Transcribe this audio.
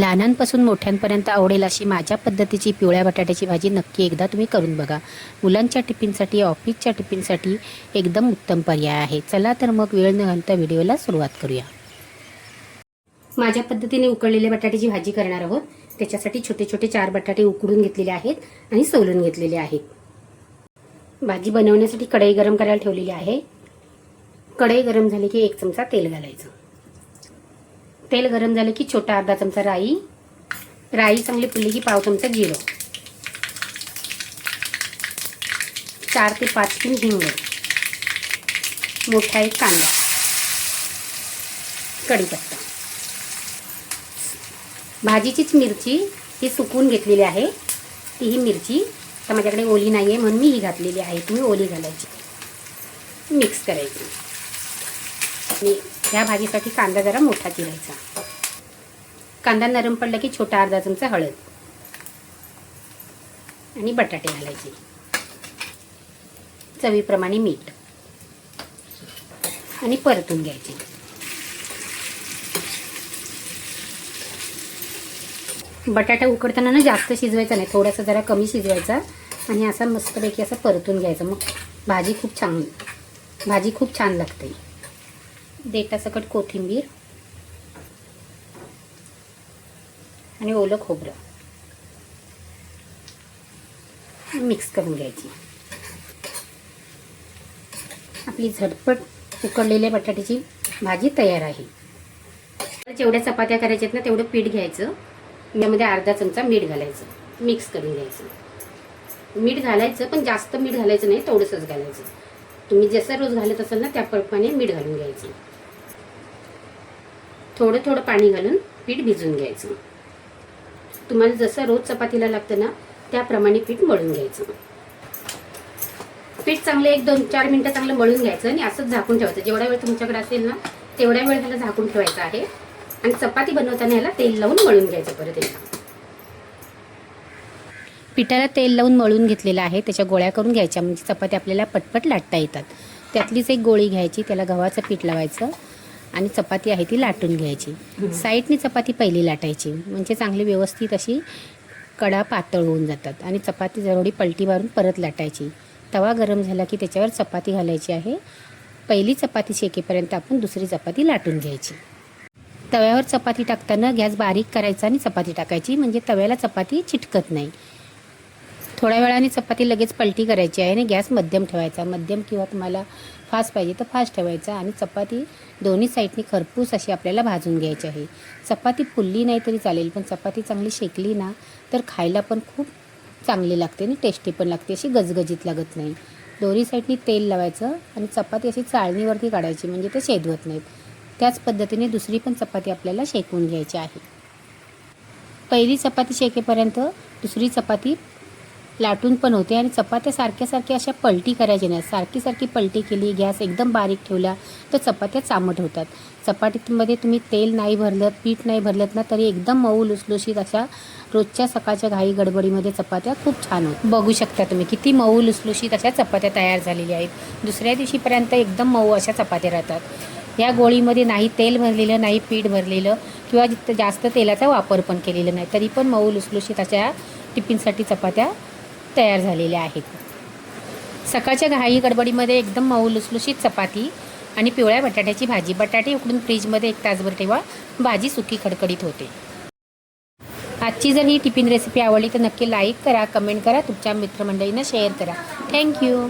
लहानांपासून मोठ्यांपर्यंत आवडेल अशी माझ्या पद्धतीची पिवळ्या बटाट्याची भाजी नक्की एकदा तुम्ही करून बघा. मुलांच्या टिफिनसाठी, ऑफिसच्या टिफिनसाठी एकदम उत्तम पर्याय आहे. चला तर मग वेळ न घालता व्हिडिओला सुरुवात करूया. माझ्या पद्धतीने उकडलेल्या बटाट्याची भाजी करणार आहोत. त्याच्यासाठी छोटे छोटे 4 बटाटे उकडून घेतलेले आहेत आणि सोलून घेतलेले आहेत. भाजी बनवण्यासाठी कढई गरम करायला ठेवलेली आहे. कढई गरम झाली की 1 चमचा तेल घालायचं. तेल गरम झाले की छोटा अर्धा चमचा राई चांगली फुलली की पाव चमचा जिरं, 4 ते 5 स्पून हिंग, मोठा एक कांदा, कढीपत्ता. भाजीचीच मिरची ही सुकवून घेतलेली आहे. ती ही मिरची तर माझ्याकडे ओली नाही आहे म्हणून मी ही घातलेली आहे. तुम्ही ओली घालायची. मिक्स करायची. आणि ह्या भाजीसाठी कांदा जरा मोठा चिरायचा. कांदा नरम पडला की छोटा अर्धा चमचा हळद आणि बटाटे घालायचे. चवीप्रमाणे मीठ आणि परतून घ्यायचे. बटाटा उकडताना ना जास्त शिजवायचा नाही, थोडासा जरा कमी शिजवायचा आणि असा मस्तपैकी असं परतून घ्यायचं. मग भाजी खूप छान लागते. देठासकट कोथिंबीर आणि ओलं खोबरं मिक्स करून घ्यायची. आपली झटपट उकडलेल्या बटाट्याची भाजी तयार आहे. जेवढ्या चपात्या करायच्या आहेत ना तेवढं पीठ घ्यायचं. यामध्ये अर्धा चमचा मीठ घालायचं. मिक्स करून घ्यायचं. मीठ घालायचं पण जास्त मीठ घालायचं नाही, थोडंसंच घालायचं. तुम्ही जसं रोज घालत असाल ना त्याप्रमाणे मीठ घालून घ्यायचं. थोडं थोडं पाणी घालून पीठ भिजून घ्यायचं. तुम्हाला जसं रोज चपातीला लागतं ना त्याप्रमाणे पीठ मळून घ्यायचं. पीठ चांगलं 1-2-4 मिनिटं चांगलं मळून घ्यायचं आणि असंच झाकून ठेवायचं. जेवढा वेळ तुमच्याकडे असेल ना तेवढ्या वेळ त्याला झाकून ठेवायचं आहे. आणि चपाती बनवताना याला तेल लावून मळून घ्यायचं. परत एकदा पिठाला तेल लावून मळून घेतलेलं आहे. त्याच्या गोळ्या करून घ्यायच्या म्हणजे चपाती आपल्याला पटपट लाटता येतात. त्यातलीच एक गोळी घ्यायची, त्याला गव्हाचं पीठ लावायचं आणि चपाती आहे ती लाटून घ्यायची. साईडनी चपाती पहिली लाटायची म्हणजे चांगली व्यवस्थित अशी कडा पातळ होऊन जातात. आणि चपाती जरोडी पलटी मारून परत लाटायची. तवा गरम झाला की त्याच्यावर चपाती घालायची आहे. पहिली चपाती शेकेपर्यंत आपण दुसरी चपाती लाटून घ्यायची. तव्यावर चपाती टाकताना गॅस बारीक करायचा आणि चपाती टाकायची म्हणजे तव्याला चपाती चिटकत नाही. थोड्या वेळाने चपाती लगेच पलटी करायची आहे आणि गॅस मध्यम ठेवायचा. मध्यम किंवा तुम्हाला फास्ट पाहिजे तर फास्ट ठेवायचा. आणि चपाती दोन्ही साईडनी खरपूस अशी आपल्याला भाजून घ्यायची आहे. चपाती फुलली नाही तरी चालेल पण चपाती चांगली शेकली ना तर खायला पण खूप चांगली लागते आणि टेस्टी पण लागते. अशी गजगजीत लागत नाही. दोन्ही साईडनी तेल लावायचं आणि चपाती अशी चाळणीवरती काढायची म्हणजे ते शेदवत नाहीत. त्याच पद्धतीने दुसरी पण चपाती आपल्याला शेकून घ्यायची आहे. पहिली चपाती शेकेपर्यंत दुसरी चपाती लाटून पण होते. आणि चपात्या सारख्या अशा पलटी करायची नाही. सारखी पलटी केली, गॅस एकदम बारीक ठेवला तर चपात्या चामट होतात. चपातीमध्ये तुम्ही तेल नाही भरलं, पीठ नाही भरलं ना तरी एकदम मऊ लुसलुशीत अशा रोजच्या सकाळच्या घाई गडबडीमध्ये चपात्या खूप छान होतात. बघू शकता तुम्ही किती मऊ लुसलुशीत अशा चपात्या तयार झालेल्या आहेत. दुसऱ्या दिवशीपर्यंत एकदम मऊ अशा चपात्या राहतात. या गोळीमध्ये नाही तेल भरलेलं, नाही पीठ भरलेलं किंवा जास्त तेलाचा वापर पण केलेला नाही तरी पण मऊ लुसलुशीत अशा टिफिनसाठी चपात्या तयार झालेल्या आहेत. सकाळच्या घाई गडबडीमध्ये एकदम मऊ लुसलुशीत चपाती आणि पिवळ्या बटाट्याची भाजी. बटाटे उकडून फ्रीजमध्ये 1 तासभर ठेवा, भाजी सुकी खडखडीत होते. आजची जर ही टिफिन रेसिपी आवडली तर नक्की लाईक करा, कमेंट करा, तुमच्या मित्रमंडळींना शेअर करा. थँक्यू.